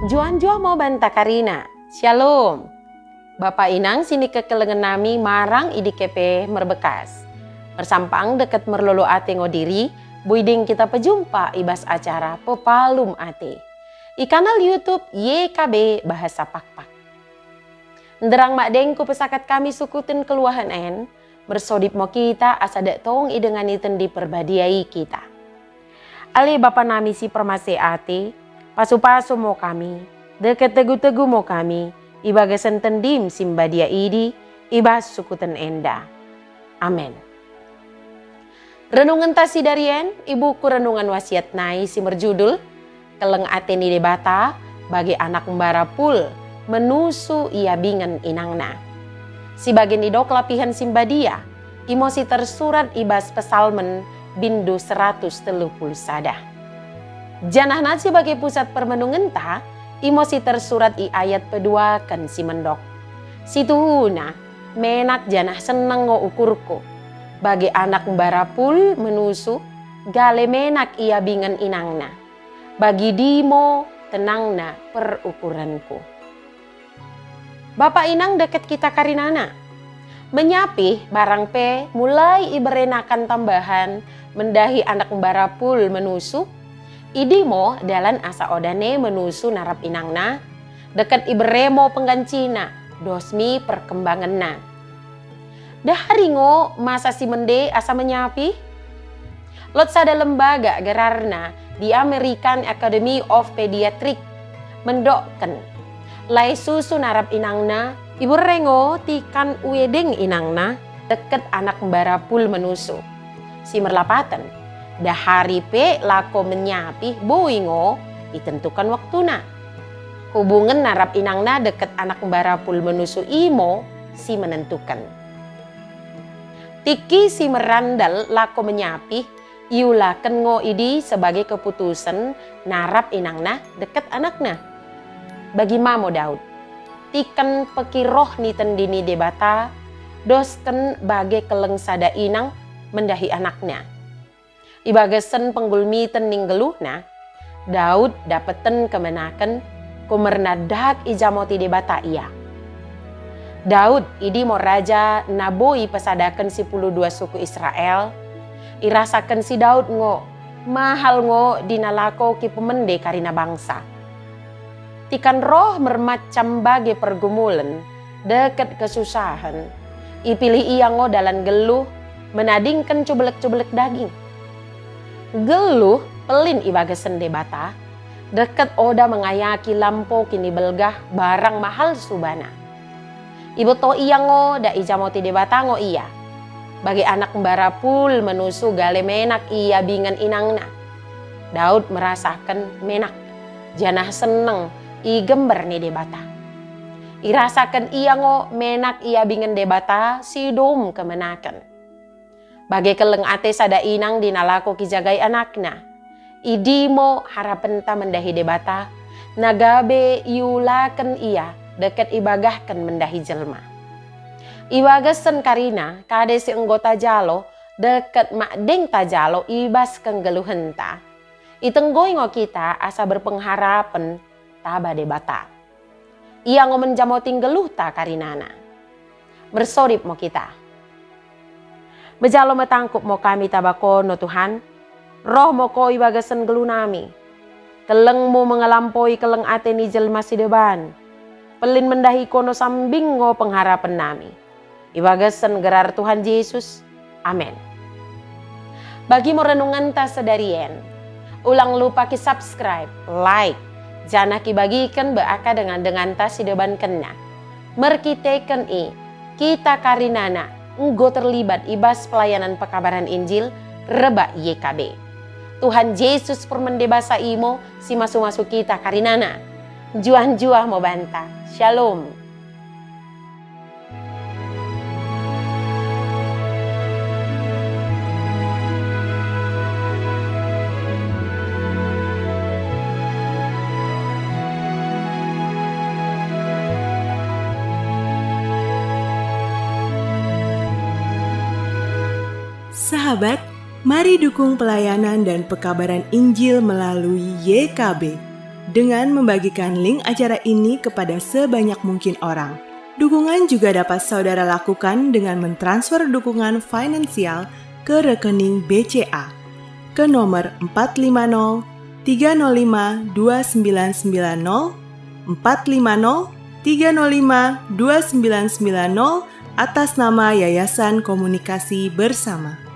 Juan mau banta Karina. Shalom. Bapak Inang sini kekelengan nami marang idi kepe merbekas. Bersampang deket merlolo ate ngodiri, buiding kita pejumpa ibas acara pepalum ate. I kanal YouTube YKB Bahasa Pakpak. Nderang mak dengku pesakat kami sukutin keluahan en, bersodip mo kita asadak tong idengan iten di perbadiai kita. Ali Bapak nami si permase ate, pasu-pasu mo kami, deket tegu-tegu mo kami, ibagasan tendim simbadia idi, ibas sukutan enda. Amin. Renungan tasi darien, ibuku renungan wasiat nai si merjudul, keleng ateni debata, bagi anak mbarapul, menusu ia bingan inangna. Si bagian idok lapihan simbadia, imosi tersurat ibas pesalmen bindu 130 sadah. Janah nasi sebagai pusat permenungan ta, imosi tersurat i ayat pedua kan si mendok. Situhuna, menak janah seneng ngo ukurku. Bagi anak mbarapul menusu, gale menak ia bingan inangna. Bagi dimo tenangna perukuranku. Bapak Inang deket kita Karinana. Menyapih barang pe mulai iberenakan tambahan mendahi anak mbarapul menusu. Idimo dalan asa odane menusu narap inangna, deket iberemo penggancina, dosmi perkembanganna. Daharingo masa si mende asa menyapi, lot sada lembaga gerarna di American Academy of Pediatric mendokken, lai susu narap inangna, ibu rengo tikan uedeng inangna, deket anak mbarapul menusu. Si merlapatan, dahari pe lako menyapi boingo ditentukan waktuna. Hubungan narap inangna deket anak mbarapul menusu imo si menentukan. Tiki si merandal lako menyapi iulaken ngo idi sebagai keputusan narap inangna deket anakna. Bagi mamo Daud, tiken pekiroh ni tendini debata, dosken bagai keleng sada inang mendahi anaknya. Ibagasan penggulmi tening geluhna, Daud dapeten kemenaken kumernadak ijamoti debata ia. Daud idi mo raja naboi pesadakan si 12 suku Israel, irasakan si Daud ngo, mahal ngo dinalako ki pemende karina bangsa. Tikan roh mermacam bagai pergumulan, deket kesusahan, ipilih ia ngo dalan geluh, menadingkan cubelek-cubelek daging. Geluh pelin ibagasan debata, deket oda mengayaki lampo kini belgah barang mahal subana. Ibu to iya ngo da ijamoti debata ngo iya. Bagi anak mbarapul menusu gale menak iya bingan inangna. Daud merasakan menak, janah seneng i gember ni debata. Irasakan iya ngo menak iya bingan debata si dom kemenakan. Bagai keleng ate sada inang dinalako kijagai anakna. Idimo harapen ta mendahi debata, nagabe iulaken iya deket ibagahkan mendahi jelma. Ibagasan Karina kade si anggota jalo deket makdeng tajalo ibas kenggeluhen ta. Itenggoy ngo kita asa berpengharapan taba debata. Ia ngo menjamoting geluh ta Karinana. Bersorip mo kita. Bejalo metangkup mo kami tabako no Tuhan. Roh mo ko ibagasan geluh nami. Keleng mo mengelampoi keleng ate ni jelma si deban. Pelin mendahi kono sambing ngo pengharapan nami. Ibagasan gerar Tuhan Yesus. Amin. Bagi mo renungan ta sedarien, ulang lupa ki subscribe, like, jana ki bagikan beaka dengan ta si deban kena. Merkiteken kita Karinana enggo terlibat ibas pelayanan pekabaran Injil reba YKB. Tuhan Yesus permendebasa imo si masu-masu kita Karinana. Juah-juah mau banta. Shalom. Sahabat, Mari dukung pelayanan dan pekabaran Injil melalui YKB dengan membagikan link acara ini kepada sebanyak mungkin orang. Dukungan juga dapat saudara lakukan dengan mentransfer dukungan finansial ke rekening BCA ke nomor 450 305 2990 450 305 2990 atas nama Yayasan Komunikasi Bersama.